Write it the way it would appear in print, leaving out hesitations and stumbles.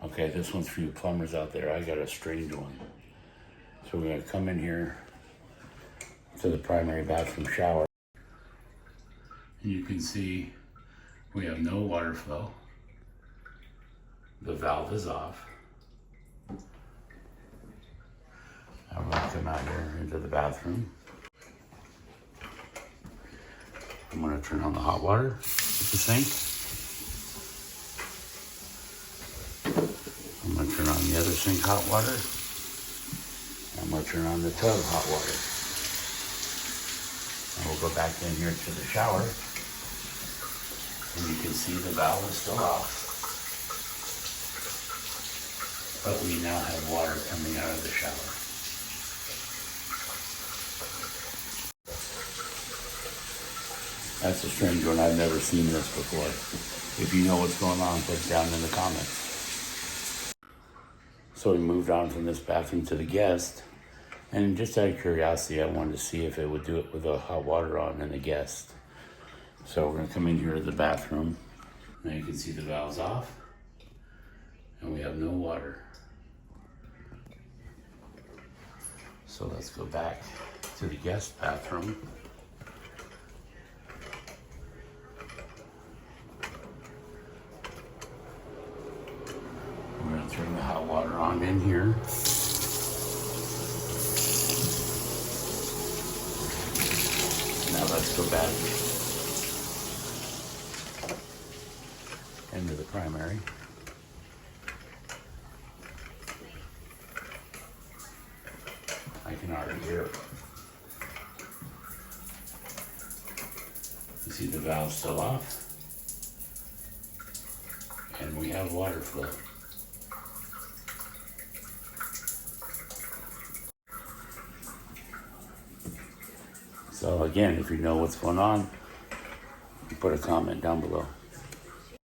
Okay, this one's for you plumbers out there. I got a strange one. So we're gonna come in here to the primary bathroom shower. And you can see we have no water flow. The valve is off. Now we're gonna come out here into the bathroom. I'm gonna turn on the hot water at the sink. I'm gonna turn on the other sink hot water. I'm gonna turn on the tub hot water. And we'll go back in here to the shower. And you can see the valve is still off. But we now have water coming out of the shower. That's a strange one. I've never seen this before. If you know what's going on, put it down in the comments. So we moved on from this bathroom to the guest. And just out of curiosity, I wanted to see if it would do it with the hot water on in the guest. So we're gonna come in here to the bathroom. Now you can see the valve's off. And we have no water. So let's go back to the guest bathroom. We're gonna turn the hot water on in here. Now let's go back into the primary. I can already hear it. You see the valve still off. And we have water flow. So again, if you know what's going on, put a comment down below.